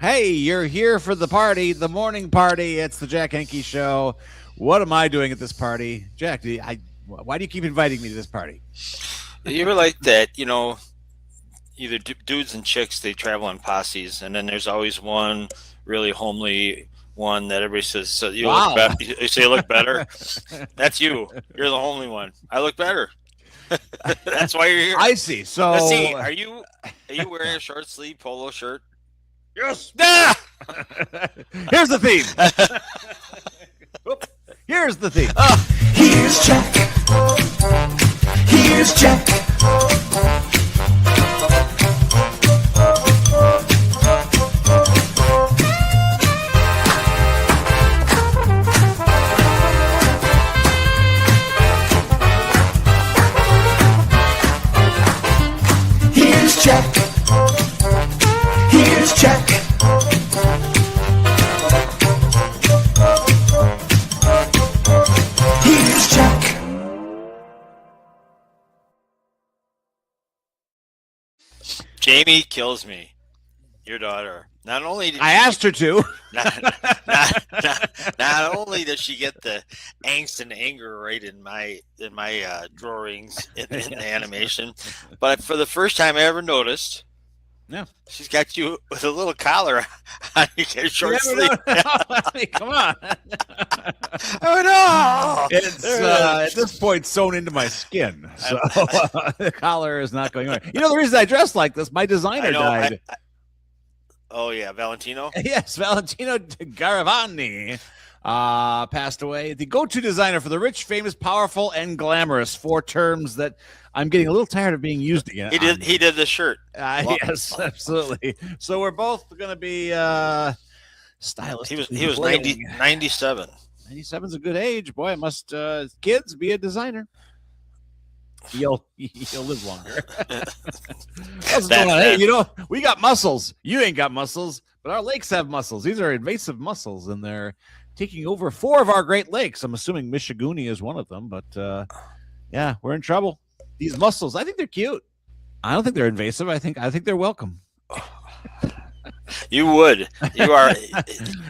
Hey, you're here for the party, the morning party. It's the Jack Henke Show. What am I doing at this party? Jack, why do you keep inviting me to this party? You ever like that, either dudes and chicks, they travel in posses, and then there's always one really homely one that everybody says, so you Wow. look better. You say you look better. That's you. You're the homely one. I look better. That's why you're here. I see. So Let's see. Are you wearing a short sleeve polo shirt? Yes. Ah! Here's the theme. Here's the theme. Here's Jack. Here's Jack. Here's Jack. Here's Jack. Here's Jack. Jamie kills me. Your daughter. Not only did I asked her to. not only does she get the angst and anger right in my drawings in the animation, but for the first time I ever noticed, Yeah. she's got you with a little collar on your short sleeve. I mean, come on. Oh no! It's at this point sewn into my skin, so the collar is not going away. You know the reason I dress like this? My designer died. Oh yeah, Valentino. Yes, Valentino Garavani passed away. The go-to designer for the rich, famous, powerful, and glamorous. 4 terms that I'm getting a little tired of being used again. He did the shirt. Yes, absolutely. So we're both going to be stylists. He was 97. 97's a good age, boy. It must kids be a designer. You'll live longer. Hey, we got muscles. You ain't got muscles, but our lakes have muscles. These are invasive muscles, and they're taking over 4 of our Great Lakes. I'm assuming Michigamme is one of them, but yeah, we're in trouble. These mussels, I think they're cute. I don't think they're invasive. I think they're welcome. You would. You are.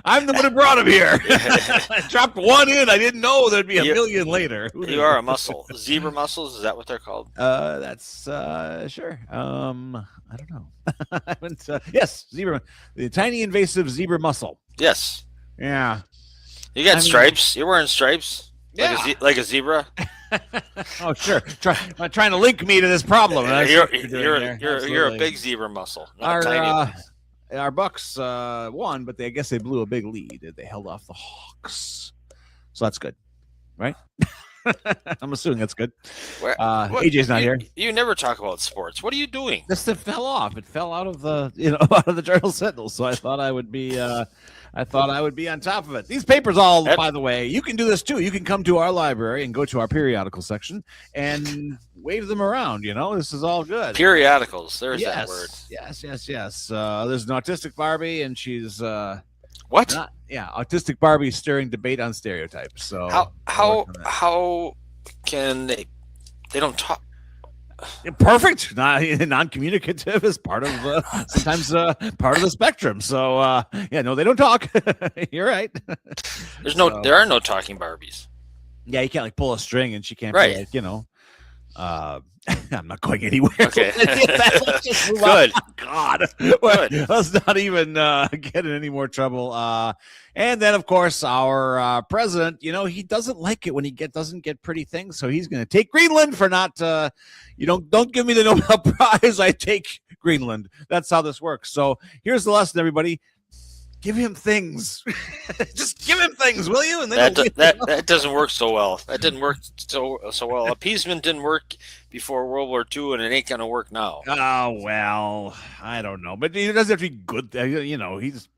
I'm the one who brought him here. I dropped one in. I didn't know there'd be a million later. You are a mussel. Zebra mussels, is that what they're called? That's sure. I don't know. I haven't, yes, zebra. The tiny invasive zebra mussel. Yes. Yeah. You got stripes. You're wearing stripes. Yeah. Like a zebra. Oh sure. Trying to link me to this problem. You're a big zebra mussel. Not a tiny one. Our Bucks won, but I guess they blew a big lead. They held off the Hawks, so that's good, right? I'm assuming that's good. AJ's not here. You never talk about sports. What are you doing? This fell off. It fell out of the out of the Journal Sentinel. So I thought I would be on top of it. These papers by the way, you can do this too. You can come to our library and go to our periodical section and wave them around. This is all good. Periodicals. There's that word. Yes. There's an autistic Barbie, and she's what? Autistic Barbie stirring debate on stereotypes. So how can they don't talk? Perfect. Non-communicative is part of sometimes part of the spectrum. So no, they don't talk. You're right. There are no talking Barbies. Yeah, you can't pull a string and she can't right. Be I'm not going anywhere. Okay. Good. God. Good. Let's not even get in any more trouble. And then, of course, our president, he doesn't like it when he doesn't get pretty things. So he's going to take Greenland for not, don't give me the Nobel Prize. I take Greenland. That's how this works. So here's the lesson, everybody. Give him things. Just give him things, will you? And then that doesn't work so well. That didn't work so well. Appeasement didn't work before World War II, and it ain't gonna work now. Oh well, I don't know, but he doesn't have to be good. He's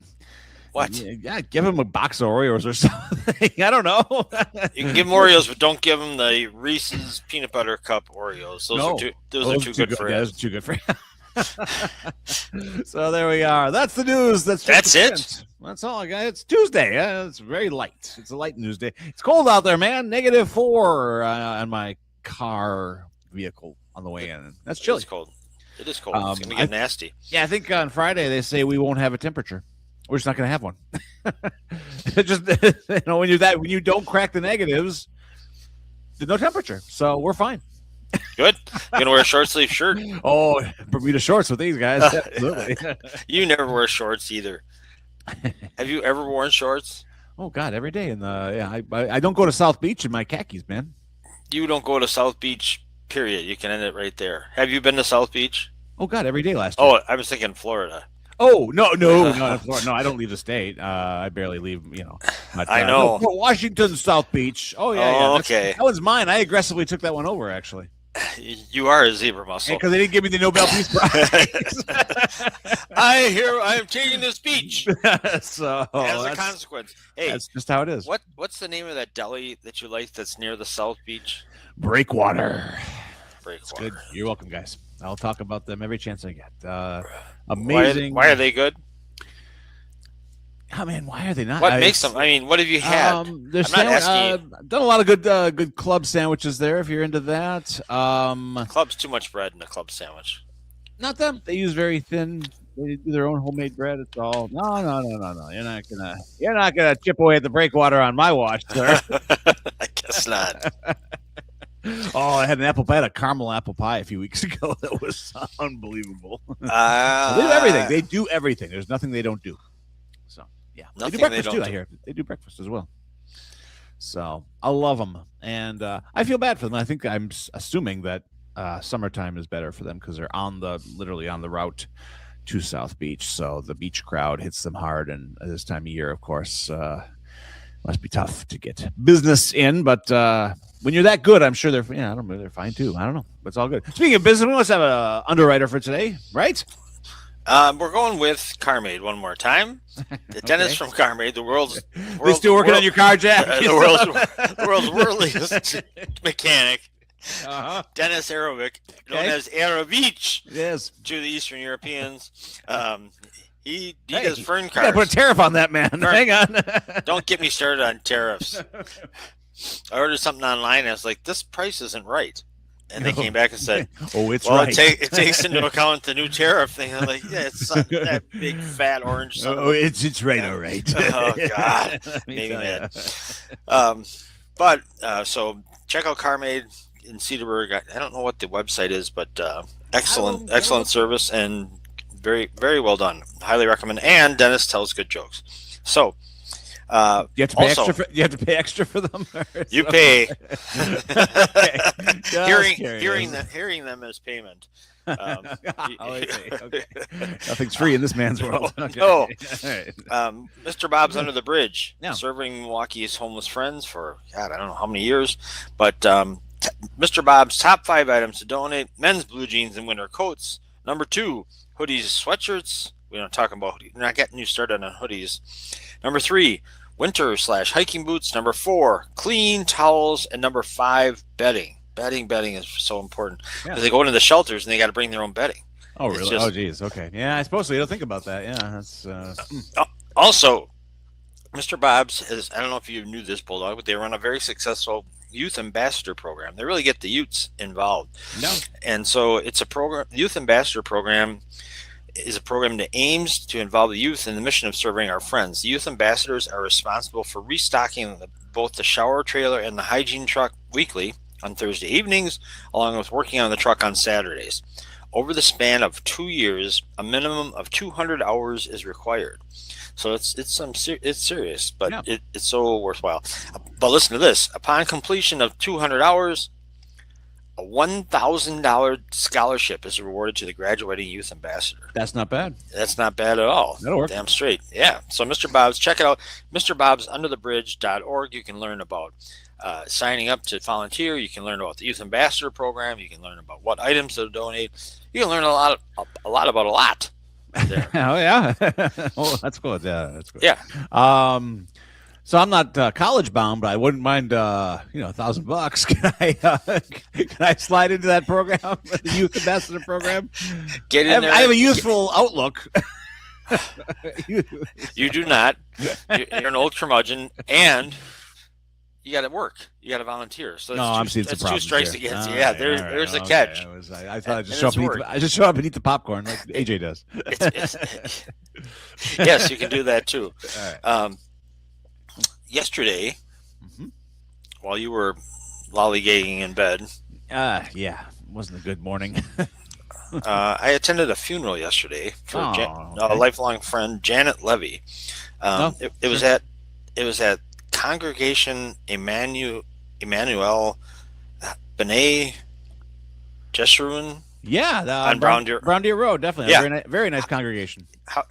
what? Yeah, give him a box of Oreos or something. I don't know. You can give him Oreos, but don't give him the Reese's peanut butter cup Oreos. Those are too good for him. Those are too good for him. So there we are. That's the news. That's it. That's all I got. It's Tuesday. It's very light. It's a light news day. It's cold out there, man. -4 on my vehicle on the way in. That's chilly. It is cold. It's gonna get nasty. Yeah, I think on Friday they say we won't have a temperature. We're just not going to have one. Just when you don't crack the negatives, there's no temperature, so we're fine. Good. You're gonna wear a short sleeve shirt. Oh, Bermuda shorts with these guys. Absolutely. You never wear shorts either. Have you ever worn shorts? Oh God, every day. I don't go to South Beach in my khakis, man. You don't go to South Beach. Period. You can end it right there. Have you been to South Beach? Oh God, every day last year. Oh, I was thinking Florida. Oh no, I don't leave the state. I barely leave. But, I know. No, Washington, South Beach. Oh yeah. Okay. That one's mine. I aggressively took that one over, actually. You are a zebra muscle. Because they didn't give me the Nobel Peace Prize. I am taking this beach. So as a consequence. Hey, that's just how it is. What's the name of that deli that you like that's near the South Beach? Breakwater. Breakwater. Good. You're welcome, guys. I'll talk about them every chance I get. Amazing. Why are they good? Oh man, why are they not? What makes them? I mean, what have you had? I'm not asking you. Done a lot of good club sandwiches there. If you're into that, Club's too much bread in a club sandwich. Not them. They use very thin. They do their own homemade bread. It's all no. You're not gonna chip away at the breakwater on my watch, sir. I guess not. Oh, I had a caramel apple pie a few weeks ago. That was unbelievable. They do everything. They do everything. There's nothing they don't do. So yeah, they do breakfast too. I hear they do breakfast as well. So I love them, and I feel bad for them. I think I'm assuming that summertime is better for them because they're literally on the route to South Beach. So the beach crowd hits them hard, and this time of year, of course, must be tough to get business in. But when you're that good, I'm sure they're they're fine too. I don't know, but it's all good. Speaking of business, we must have an underwriter for today, right? We're going with CarMaid one more time. The dentist from CarMaid, the world's still working on your car, Jack. The world's worldliest mechanic, Dennis Aerovic, known as Aerovich, yes, to the Eastern Europeans. He does fern cars. You gotta put a tariff on that, man. Hang on. Don't get me started on tariffs. I ordered something online. And I was like, this price isn't right. And they came back and said, "Oh, it's well, right. It takes into account the new tariff thing." I'm like, "Yeah, it's that big fat orange." It's right, all right. Oh God, maybe mad. So check out CarMaid in Cedarburg. I don't know what the website is, but excellent service and very, very well done. Highly recommend. And Dennis tells good jokes. So. You have to pay extra. You have to pay extra for them. You pay. Hearing them as payment. Okay. Nothing's free in this man's world. Okay. No. Right. Mr. Bob's Under the Bridge, Yeah. serving Milwaukee's homeless friends for I don't know how many years, but Mr. Bob's top 5 items to donate: men's blue jeans and winter coats. Number 2, hoodies, sweatshirts. We don't talk about hoodies. We're not getting you started on hoodies. Number 3, winter/hiking boots. Number 4, clean towels. And number 5, bedding. Bedding is so important because they go into the shelters and they got to bring their own bedding. Oh, really? Oh, geez. Okay. Yeah, I suppose so. You don't think about that. Yeah, that's. Also, Mr. Bob's is, I don't know if you knew this, Bulldog, but they run a very successful youth ambassador program. They really get the youths involved. No. And so it's a program. The youth ambassador program is a program that aims to involve the youth in the mission of serving our friends. The youth ambassadors are responsible for restocking both the shower trailer and the hygiene truck weekly on Thursday evenings, along with working on the truck on Saturdays. Over the span of 2 years, a minimum of 200 hours is required. So it's serious, but it's so worthwhile. But listen to this: upon completion of 200 hours, a $1,000 scholarship is awarded to the graduating youth ambassador. That's not bad. That's not bad at all. That'll work. Damn straight. Yeah. So Mr. Bob's, check it out. MrBobsUnderTheBridge.org. You can learn about signing up to volunteer. You can learn about the youth ambassador program. You can learn about what items to donate. You can learn a lot about a lot. There. Oh yeah. Oh, that's good. Yeah, that's good. Yeah. So I'm not college bound, but I wouldn't mind, $1,000. Can I slide into that program, the youth ambassador program? Get in there. I have a youthful outlook. You do not. You're an old curmudgeon, and you got to work. You got to volunteer. So No, I'm seeing some that's two problems strikes here. against you. All Yeah, right, all right, there's the okay. catch. I thought And it's I should show up and eat the popcorn like AJ does. Yes, you can do that too. All right. Yesterday, Mhm. while you were lollygagging in bed, Yeah, wasn't a good morning. I attended a funeral yesterday for Oh, a okay. lifelong friend, Janet Levy. It was at Congregation Emmanuel B'nai Jeshurun. Yeah, On Brown Deer Road, definitely. Yeah. Very nice congregation. How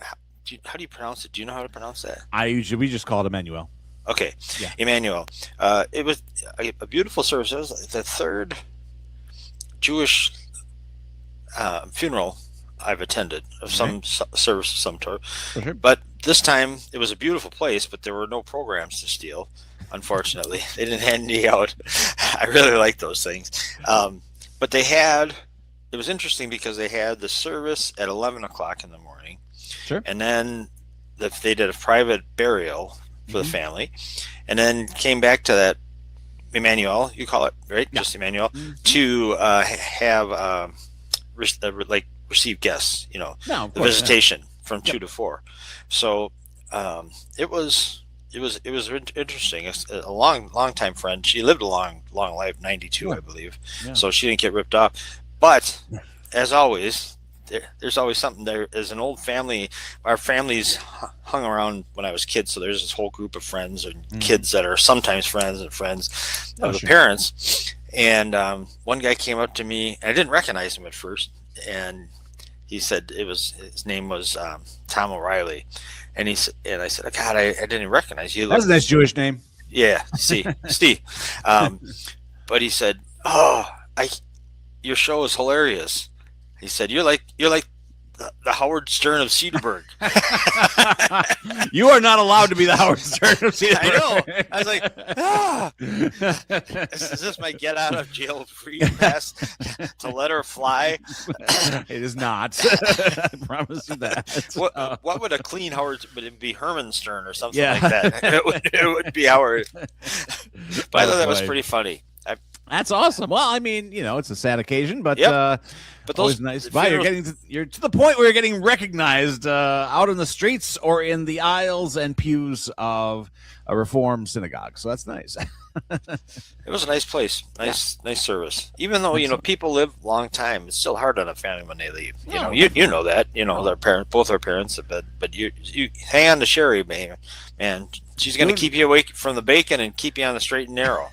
do you pronounce it? Do you know how to pronounce that? We just call it Emmanuel. Okay, Yeah. Emmanuel. It was a beautiful service. It was the third Jewish funeral I've attended of some service of some sort. Sure. But this time it was a beautiful place, but there were no programs to steal. Unfortunately, they didn't hand me out. I really like those things. But it was interesting because they had the service at 11 o'clock in the morning. Sure. And then they did a private burial for the family, and then came back to that Emmanuel, you call it, right? Yeah. Just Emmanuel, to have receive guests, No, of the course, visitation from 2 to 4. So it was interesting. A long time friend. She lived a long life, 92, I believe. Yeah. So she didn't get ripped off. But as always, there's always something. There is an old family. Our families hung around when I was a kid, so there's this whole group of friends and kids that are sometimes friends of the parents. And one guy came up to me, and I didn't recognize him at first, and he said his name was Tom O'Reilly, and I said, God, I didn't even recognize you. That's a nice Jewish name. Yeah, Steve. But he said, "Oh, your show is hilarious." He said, "You're like the Howard Stern of Cedarburg." You are not allowed to be the Howard Stern of Cedarburg. I know. I was like, is this my get out of jail free pass to let her fly? It is not. I promise you that. What would a clean Howard? Would it be Herman Stern or something Yeah. like that? It would be Howard. But I thought that was pretty funny. That's awesome. Well, I mean, it's a sad occasion, but But always those nice. Wow, you're to the point where you're getting recognized out in the streets or in the aisles and pews of a Reformed synagogue. So that's nice. It was a nice place, nice service. Even though people live a long time, it's still hard on a family when they leave. You know that. Their parents, both our parents, but you hang on to Sherry, man. She's going to keep you away from the bacon and keep you on the straight and narrow.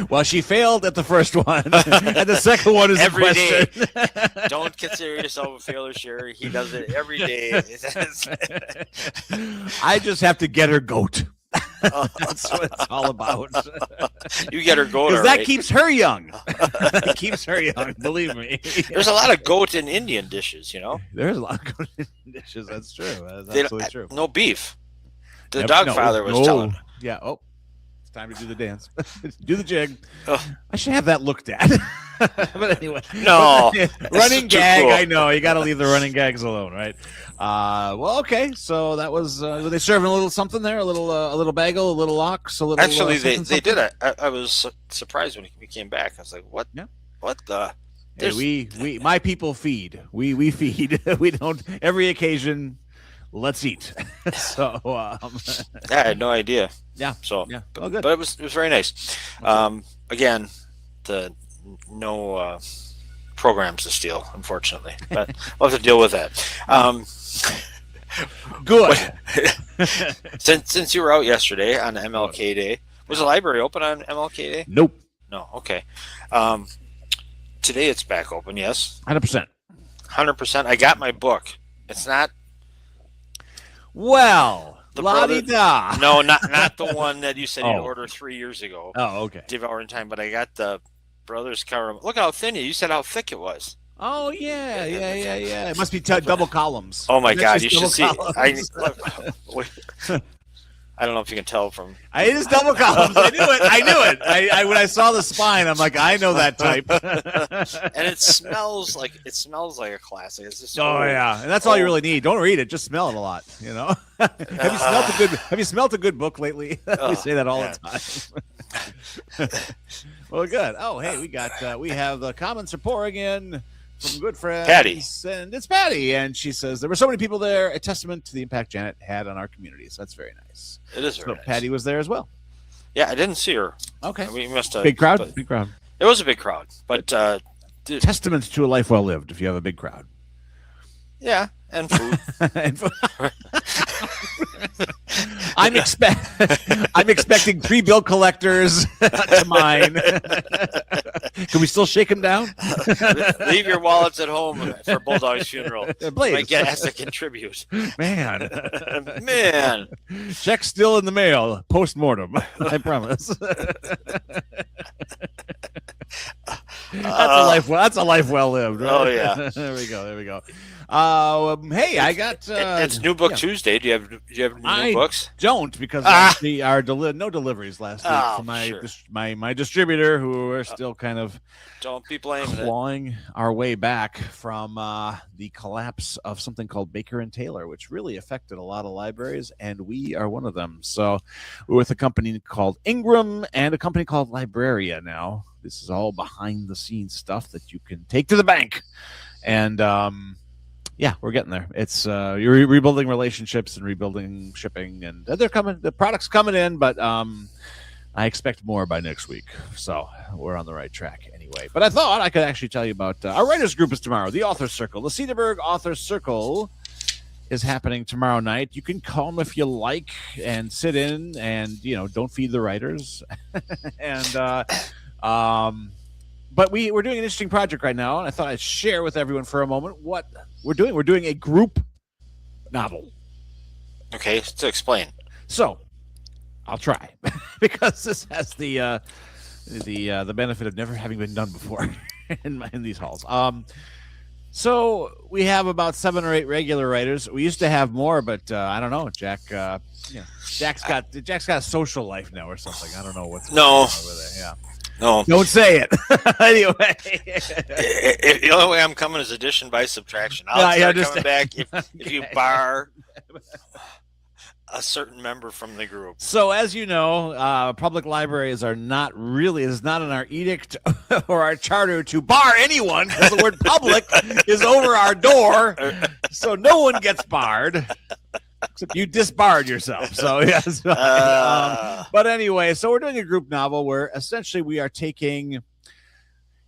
Well, she failed at the first one, and the second one is every day. day. Don't consider yourself a failure, Sherry. He does it every day. I just have to get her goat. That's what it's all about. You get her goat, because that right. keeps her young. That keeps her young. Believe me. There's a lot of goat in Indian dishes. There's a lot of goat in dishes. That's true. That's absolutely true. No beef. The Yep, Dogfather was telling. Yeah. Oh, it's time to do the dance. Do the jig. Oh. I should have that looked at. But anyway, No. running gag. Cool. I know you got to leave the running gags alone, right? Well, okay. So that was. Were they serving a little something there? A little bagel, a little ox, a little. Actually, they did it. I was surprised when we came back. I was like, "What? Yeah. What the?" Hey, we my people feed. We feed. We don't every occasion. Let's eat. So I had no idea. Yeah. So yeah. But, Good. but it was very nice. Again, no programs to steal, unfortunately. But we'll have to deal with that. Good. Since you were out yesterday on MLK Day, was the library open on MLK Day? Nope. No. Okay. Today it's back open. Yes. 100%. 100%. I got my book. It's not. Well, The la-di-da. No, not the one that you said you'd Oh. order 3 years ago. Oh, okay. Devouring Time, but I got the Brothers cover. Look how thin you said how thick it was. Oh, yeah. It must be double columns. Oh my God! That's You just should see. double I columns. I don't know if you can tell from. It is double columns. I knew it. I when I saw the spine, I'm like, I know that type. And it smells like a classic. It's just Yeah, and that's all you really need. Don't read it; just smell it a lot. Have you smelled a good book lately? We say that all the time. Well, good. Oh, hey, we have the comments are pouring in from good friends. Patty. And it's Patty. And she says, there were so many people there, a testament to the impact Janet had on our community. So that's very nice. It is very so nice. Patty was there as well. Yeah, I didn't see her. Okay. We must have. Big crowd? Big crowd. It was a big crowd. But testament to a life well lived if you have a big crowd. Yeah, and food. I'm expecting 3 bill collectors to mine. Can we still shake them down? Leave your wallets at home for Bulldog's funeral. Please. Might get asked to contribute. Man. Check still in the mail. Post-mortem. I promise. That's a life well lived. Right? Oh yeah. There we go. Hey, I got. It's New Book Tuesday. Do you have new books? Don't because no deliveries last week from my distributor, who are still kind of don't be blaming clawing our way back from the collapse of something called Baker and Taylor, which really affected a lot of libraries, and we are one of them. So we're with a company called Ingram and a company called Libraria now. This is all behind the scenes stuff that you can take to the bank, and yeah, we're getting there. It's you're rebuilding relationships and rebuilding shipping, and they're coming. The product's coming in, but I expect more by next week. So we're on the right track anyway. But I thought I could actually tell you about our writers group is tomorrow. The Author Circle, the Cedarburg Author Circle, is happening tomorrow night. You can come if you like and sit in, and don't feed the writers, and but we're doing an interesting project right now, and I thought I'd share with everyone for a moment what we're doing. We're doing a group novel. Okay, so explain. So, I'll try because this has the benefit of never having been done before in these halls. So we have about 7 or 8 regular writers. We used to have more, but I don't know. Jack, Jack's got a social life now or something. I don't know what's going on over there. Yeah. No. Don't say it. Anyway. The only way I'm coming is addition by subtraction. I'll start coming back if you bar a certain member from the group. So as you know, public libraries is not in our edict or our charter to bar anyone, because the word public is over our door. So no one gets barred. Except you disbarred yourself. So yes. But anyway, so we're doing a group novel where essentially we are taking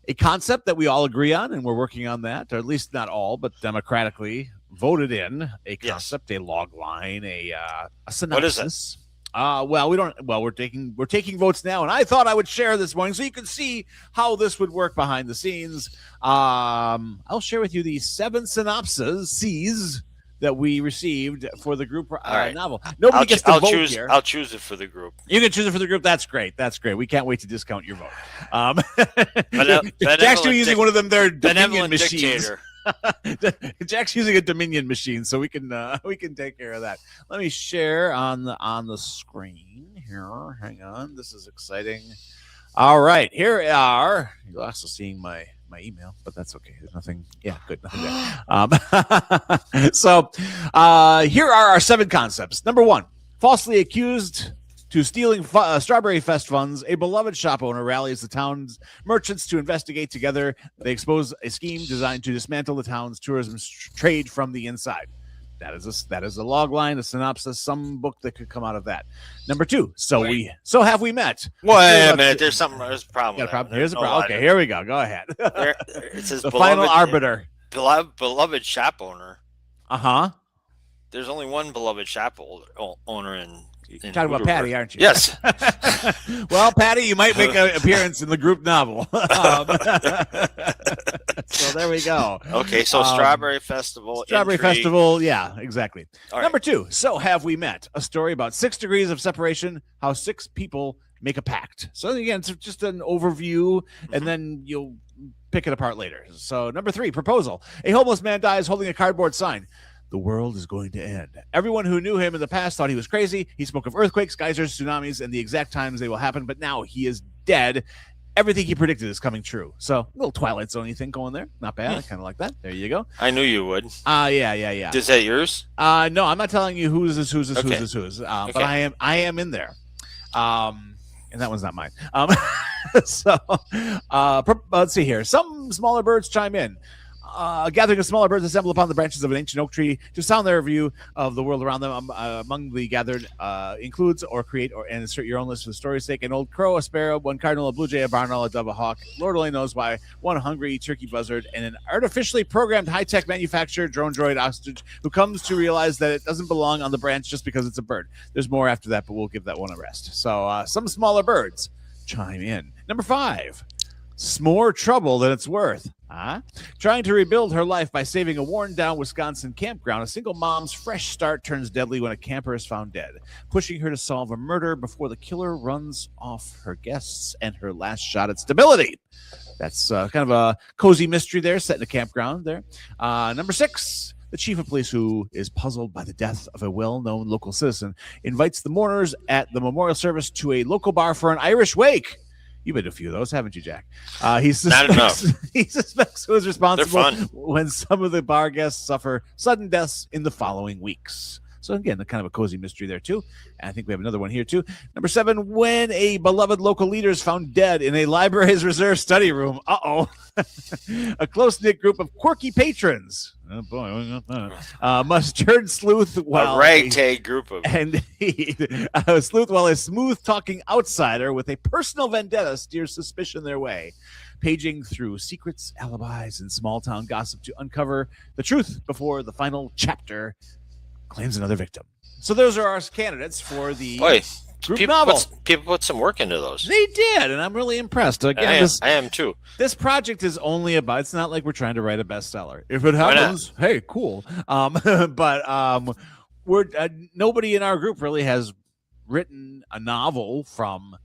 a concept that we all agree on, and we're working on that, or at least not all, but democratically voted in a concept, a log line, a synopsis. What is it? We're taking votes now, and I thought I would share this morning so you can see how this would work behind the scenes. I'll share with you the 7 synopses that we received for the group novel. Nobody gets to vote here. I'll choose it for the group. You can choose it for the group. That's great. We can't wait to discount your vote. Jack's using one of them. Their Dominion machines. Jack's using a Dominion machine, so we can take care of that. Let me share on the screen here. Hang on, this is exciting. All right, here we are. You're also seeing my email, but that's okay. There's nothing. Yeah, good. Nothing there. So here are our 7 concepts. Number 1, falsely accused to stealing Strawberry Fest funds, a beloved shop owner rallies the town's merchants to investigate together. They expose a scheme designed to dismantle the town's tourism trade from the inside. That is a log line, a synopsis, some book that could come out of that. Number 2, so have we met? Wait a minute, there's a problem. Here's a problem. Okay, here we go. Go ahead. It says the final arbiter. Beloved shop owner. There's only one beloved shop owner in You're talking about Patty, aren't you? Yes. Well, Patty, you might make an appearance in the group novel. So there we go. Okay, so Strawberry Festival. Festival, yeah, exactly. Right. Number 2, so have we met? A story about 6 degrees of separation, how 6 people make a pact. So again, it's just an overview, and then you'll pick it apart later. So number 3, proposal. A homeless man dies holding a cardboard sign. The world is going to end. Everyone who knew him in the past thought he was crazy. He spoke of earthquakes, geysers, tsunamis, and the exact times they will happen, but now he is dead. Everything he predicted is coming true. So a little Twilight Zone-y thing going there. Not bad. I kind of like that. There you go. I knew you would. Yeah. Is that yours? No, I'm not telling you whose. Okay. But I am in there. and that one's not mine. So let's see here. Some smaller birds chime in. A gathering of smaller birds assemble upon the branches of an ancient oak tree to sound their view of the world around them. Among the gathered includes or create or and insert your own list for the story's sake. An old crow, a sparrow, one cardinal, a blue jay, a barn owl, a dove, a hawk. Lord only knows why. One hungry turkey buzzard, and an artificially programmed high-tech manufactured drone droid ostrich who comes to realize that it doesn't belong on the branch just because it's a bird. There's more after that, but we'll give that one a rest. So some smaller birds chime in. Number 5. More trouble than it's worth. Trying to rebuild her life by saving a worn-down Wisconsin campground, a single mom's fresh start turns deadly when a camper is found dead, pushing her to solve a murder before the killer runs off her guests and her last shot at stability. That's kind of a cozy mystery there, set in a campground there. Number 6. The chief of police, who is puzzled by the death of a well-known local citizen, invites the mourners at the memorial service to a local bar for an Irish wake. You've been to a few of those, haven't you, Jack? He suspects who is responsible when some of the bar guests suffer sudden deaths in the following weeks. So again, kind of a cozy mystery there too. And I think we have another one here too. Number 7, when a beloved local leader is found dead in a library's reserve study room. A close-knit group of quirky patrons. Oh boy, must turn sleuth while a ragtag group of sleuth while a smooth-talking outsider with a personal vendetta steers suspicion their way, paging through secrets, alibis, and small-town gossip to uncover the truth before the final chapter claims another victim. So those are our candidates for the group novel. People put some work into those. They did, and I'm really impressed. Again, I am too. This project is only about. It's not like we're trying to write a bestseller. If it happens, hey, cool. But we're nobody in our group really has written a novel from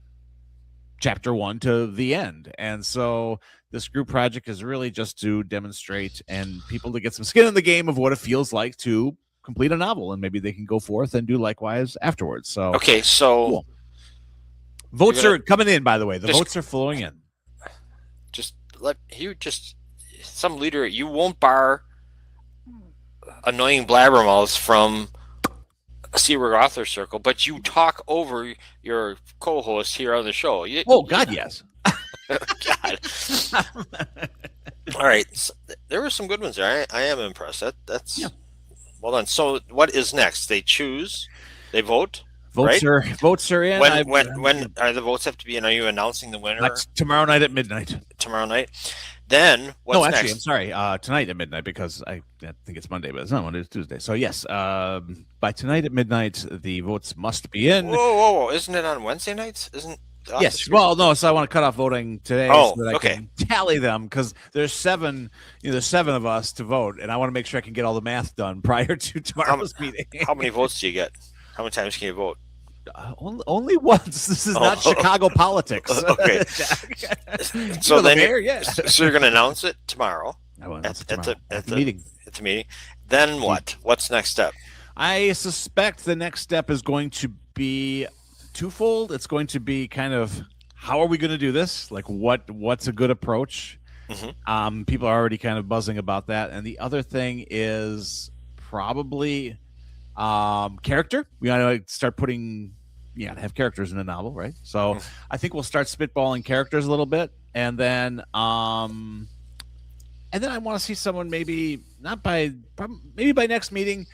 chapter 1 to the end, and so this group project is really just to demonstrate and people to get some skin in the game of what it feels like to complete a novel, and maybe they can go forth and do likewise afterwards. So okay, so cool. Votes are coming in, by the way. The votes are flowing in. Just some leader, you won't bar annoying blabbermouths from a Seaburg Author Circle, but you talk over your co-host here on the show. God, yes. God. All right, so there were some good ones there. I am impressed. That's well done. So what is next? They choose, they vote. Votes are in. When are the votes have to be in? Are you announcing the winner? Tomorrow night at midnight. Tomorrow night. Then what's next? I'm sorry. Tonight at midnight, because I think it's Monday, but it's not Monday. It's Tuesday. So yes, by tonight at midnight, the votes must be in. Whoa! Isn't it on Wednesday nights? Yes. Well, no. So I want to cut off voting today so that I can tally them, because there's 7. There's 7 of us to vote, and I want to make sure I can get all the math done prior to tomorrow's meeting. How many votes do you get? How many times can you vote? Only once. This is not Chicago politics. Okay. So then, so you're going to announce it tomorrow. I will announce it tomorrow at the meeting. At the meeting. Then what? What's next step? I suspect the next step is going to be twofold. It's going to be kind of, how are we going to do this? Like, what's a good approach? Mm-hmm. People are already kind of buzzing about that. And the other thing is probably character. We got to start putting, have characters in a novel, right? So I think we'll start spitballing characters a little bit, and then I want to see someone maybe by next meeting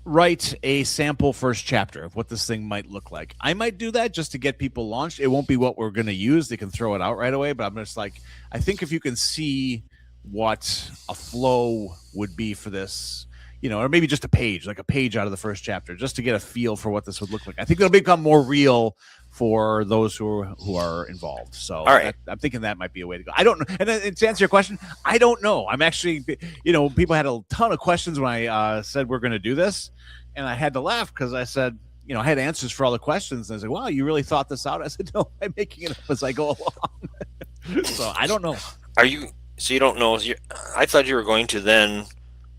write a sample first chapter of what this thing might look like. I might do that just to get people launched. It won't be what we're going to use. They can throw it out right away, but I'm just like, I think if you can see what a flow would be for this, or maybe just a page out of the first chapter, just to get a feel for what this would look like. I think it'll become more real for those who are involved. So all right. I'm thinking that might be a way to go. I don't know. And to answer your question, I don't know. I'm actually, people had a ton of questions when I said we're going to do this, and I had to laugh because I said, I had answers for all the questions. And I was like, wow, you really thought this out? I said, no, I'm making it up as I go along. So I don't know. So you don't know. I thought you were going to then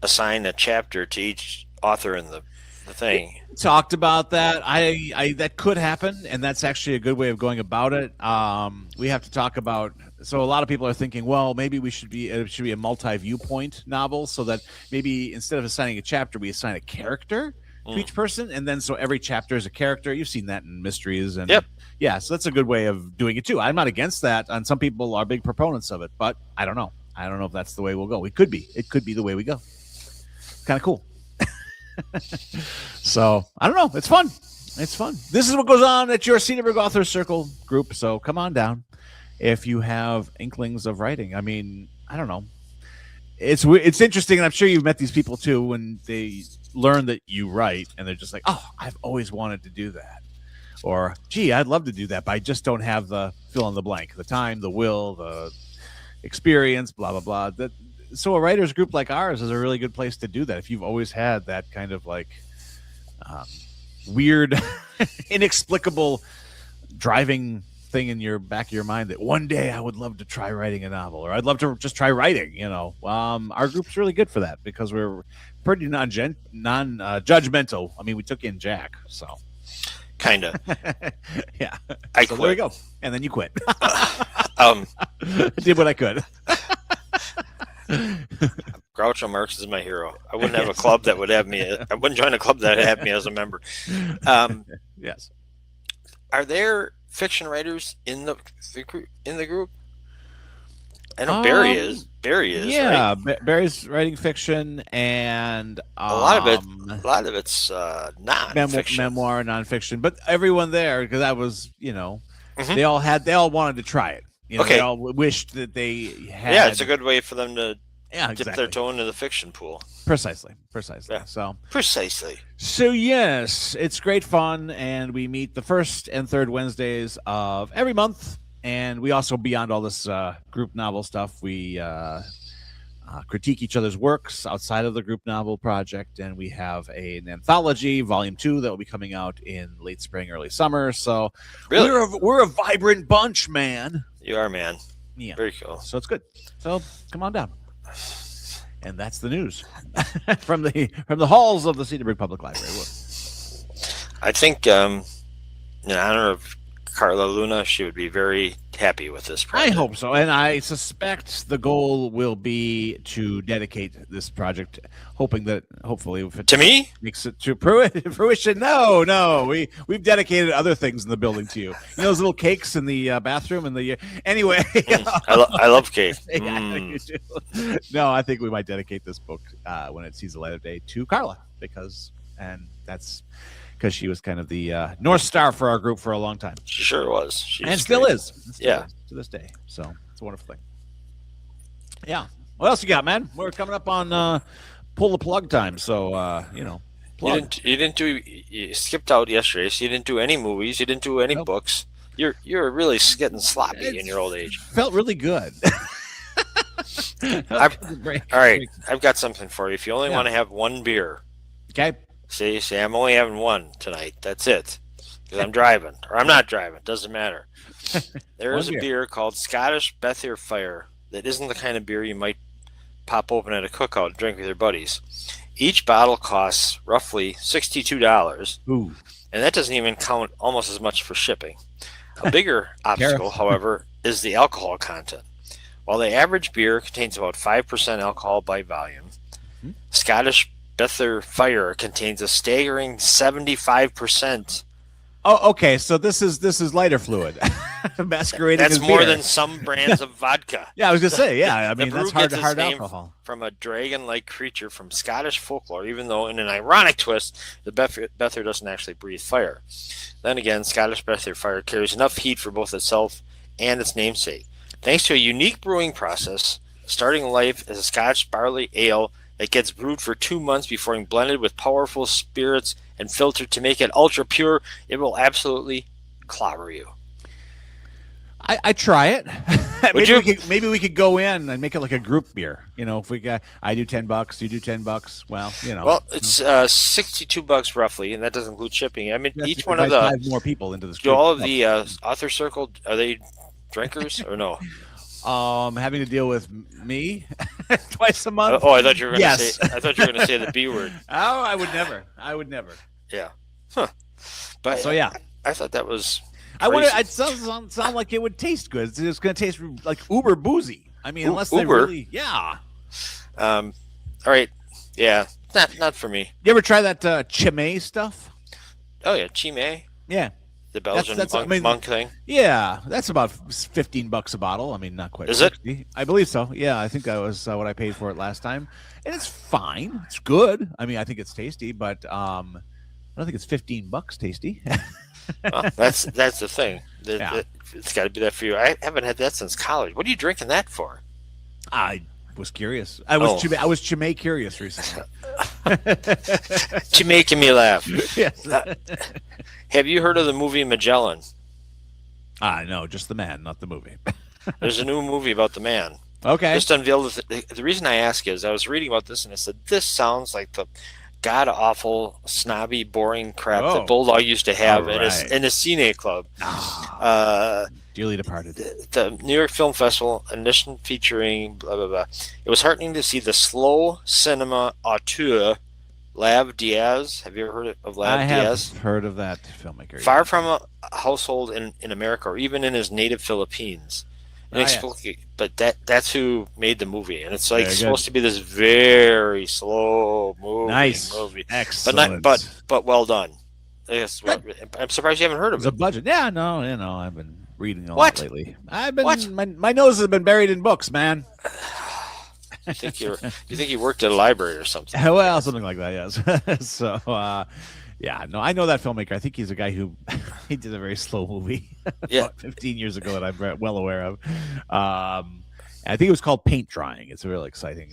assign a chapter to each author in the thing. We talked about that. I that could happen, and that's actually a good way of going about it. We have to talk about. So a lot of people are thinking, well, maybe it should be a multi-viewpoint novel, so that maybe instead of assigning a chapter, we assign a character to each person, and then so every chapter is a character. You've seen that in mysteries, and Yep. yeah, so that's a good way of doing it too. I'm not against that, and some people are big proponents of it, but I don't know. I don't know if that's the way we'll go. It could be. It could be the way we go. Kind of cool. So I don't know. It's fun. It's fun. This is what goes on at your Cedarburg Author Circle group. So come on down if you have inklings of writing. I mean, I don't know. It's interesting, and I'm sure you've met these people too when they learn that you write, and they're just like, "Oh, I've always wanted to do that," or "Gee, I'd love to do that, but I just don't have the fill in the blank, the time, the will, the experience, blah blah blah." So a writers group like ours is a really good place to do that if you've always had that kind of like weird, inexplicable driving thing in your back of your mind that one day I would love to try writing a novel, or I'd love to just try writing. Our group's really good for that because we're pretty non-judgmental. I mean, we took in Jack, so kind of. Yeah. I so quit. there we go, and then you quit. I did what I could. Groucho Marx is my hero. I wouldn't have a club that would have me. I wouldn't join a club that would have me as a member. Yes. Are there fiction writers in the group? I know Barry is. Barry is. Yeah, right? Barry's writing fiction, and a lot of it's non-fiction. memoir, nonfiction. But everyone there, because that was, Mhm. they all wanted to try it. Okay. They all wished that they had. Yeah, it's a good way for them to dip exactly. their toe into the fiction pool. Precisely. Yeah. So Precisely. yes, it's great fun, and we meet the first and third Wednesdays of every month. And we also, beyond all this group novel stuff, we critique each other's works outside of the group novel project, and we have an anthology, Volume 2, that will be coming out in late spring, early summer. So Really? we're a vibrant bunch, man. You are, man. Yeah. Very cool. So it's good. So come on down. And that's the news from the halls of the Cedarburg Public Library. I think in honor of Carla Luna, she would be very happy with this project. I hope so, and I suspect the goal will be to dedicate this project, hopefully, if it To me? makes it to fruition. No, we've dedicated other things in the building to you. You know those little cakes in the bathroom and the anyway. I love cake. Yeah, I think you do. No, I think we might dedicate this book when it sees the light of day to Carla because she was kind of the North Star for our group for a long time. She sure was. And still is. Yeah. To this day. So it's a wonderful thing. Yeah. What else you got, man? We're coming up on pull the plug time. So, plug. You skipped out yesterday, so you didn't do any movies. You didn't do any books. You're really getting sloppy in your old age. Felt really good. All right. I've got something for you. If you only want to have one beer. Okay. Say, I'm only having one tonight. That's it. Because I'm driving. Or I'm not driving. Doesn't matter. There is a beer called Scottish Bethier Fire that isn't the kind of beer you might pop open at a cookout and drink with your buddies. Each bottle costs roughly $62. Ooh. And that doesn't even count almost as much for shipping. A bigger obstacle, however, is the alcohol content. While the average beer contains about 5% alcohol by volume, Scottish Bethier Fire contains a staggering 75%. Oh, okay. So this is lighter fluid, masquerading. That's as more beer. than some brands of vodka. Yeah, I was gonna say. Yeah, I The mean brew that's gets hard its name alcohol. from a dragon-like creature from Scottish folklore. Even though, in an ironic twist, the Bethier doesn't actually breathe fire. Then again, Scottish Bethier Fire carries enough heat for both itself and its namesake. Thanks to a unique brewing process, starting life as a Scotch barley ale that gets brewed for 2 months before being blended with powerful spirits and filtered to make it ultra pure, it will absolutely clobber you. I try it. Would you? Maybe we could go in and make it like a group beer. If we got, I do $10, you do $10. Well, Well, it's $62 roughly, and that doesn't include shipping. I mean, each one of the 5 more people into this. Do group. all of the author circle, are they drinkers or no? Having to deal with me twice a month. Oh, I thought you were going to Yes. say. I thought you were going to say the B word. Oh, I would never. Yeah. Huh. But So yeah, I thought that was. I wonder. crazy. It sound like it would taste good. It's going to taste like uber boozy. I mean, unless they Uber? really, yeah. All right. Yeah. Not for me. You ever try that chimay stuff? Oh yeah, chimay, Yeah. the Belgian monk thing. Yeah, that's about $15 a bottle. I mean, not quite. Is it? 60. I believe so. Yeah, I think that was what I paid for it last time, and it's fine. It's good. I mean, I think it's tasty, but I don't think it's $15 tasty. Well, that's the thing. Yeah. It's got to be that for you. I haven't had that since college. What are you drinking that for? I was curious. I was chimay curious recently. You're making me laugh. Yes. Have you heard of the movie Magellan? No, just the man, not the movie. There's a new movie about the man. Okay. Just unveiled. The reason I ask is I was reading about this and I said this sounds like the god awful, snobby, boring crap that Bulldog used to have in a Cine Club. Dearly departed. The New York Film Festival edition featuring blah blah blah. It was heartening to see the slow cinema auteur Lav Diaz. Have you ever heard of Lav Diaz? I have heard of that filmmaker. Far from a household in America or even in his native Philippines. But that's who made the movie, and it's like supposed to be this very slow movie. Excellent. But well done. Yes, I'm surprised you haven't heard of it. It's a budget. Yeah, no, I've been reading a lot lately. I've been my nose has been buried in books, man. You think you worked at a library or something? Well, something like that, yes. So, yeah, no, I know that filmmaker. I think he's a guy who he did a very slow movie about 15 years ago that I'm well aware of. I think it was called Paint Drying. It's really exciting.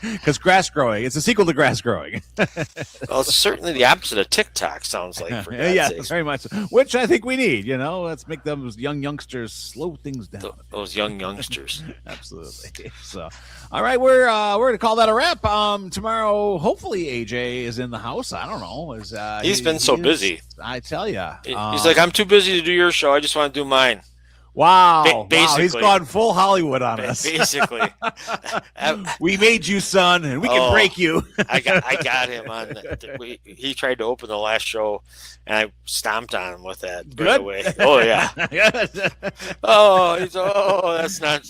Because grass growing, it's a sequel to Grass Growing. Well, it's certainly the opposite of TikTok. Sounds like for God's sakes. Very much, which I think we need. Let's make those young youngsters slow things down. Those young youngsters, absolutely. So, all right, we're gonna call that a wrap. Tomorrow, hopefully, AJ is in the house. I don't know. He's been so busy. I tell you, he's like, I'm too busy to do your show. I just want to do mine. Wow. He's gone full Hollywood on us. Basically. We made you, son, and we can break you. I got him on. He tried to open the last show, and I stomped on him with that right away. Oh, yeah. That's not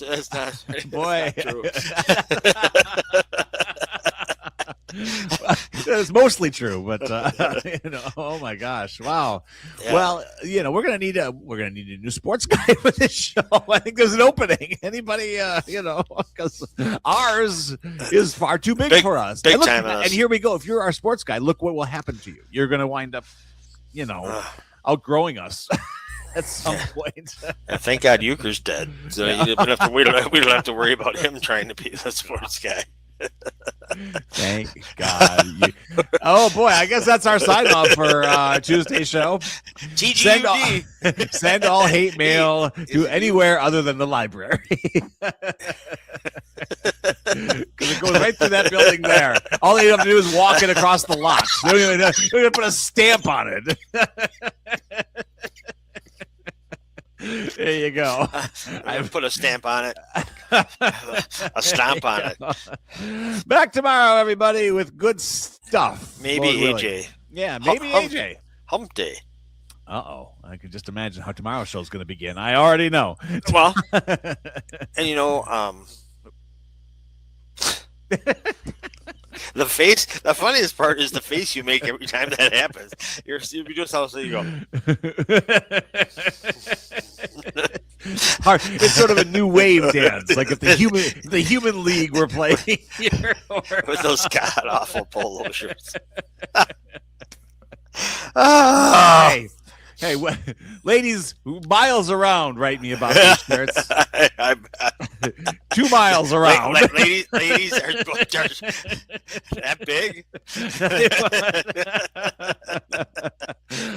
Boy. That's not true. It's mostly true, but oh my gosh, wow. Yeah. Well, we're gonna need a new sports guy for this show. I think there's an opening. Anybody, because ours is far too big for us. Big time. And here we go. If you're our sports guy, look what will happen to you. You're gonna wind up, outgrowing us. At some point. Thank God Euchre's dead. So we don't have to worry about him trying to be the sports guy. Thank God. Oh boy, I guess that's our sign off for Tuesday's show. Send all hate mail to anywhere other than the library. Because it goes right through that building there. All they have to do is walk it across the lot. They're going to put a stamp on it. There you go. I put a stamp on it. A stomp on it. Back tomorrow, everybody, with good stuff. Maybe AJ. Yeah, maybe AJ. Hump day. Uh-oh. I can just imagine how tomorrow's show is going to begin. I already know. Well, and the funniest part is the face you make every time that happens. You just how you go. It's sort of a new wave dance, like if the human league were playing here with those god awful polo shirts. Hey, ladies, miles around, write me about these shirts. 2 miles around. Ladies are that big.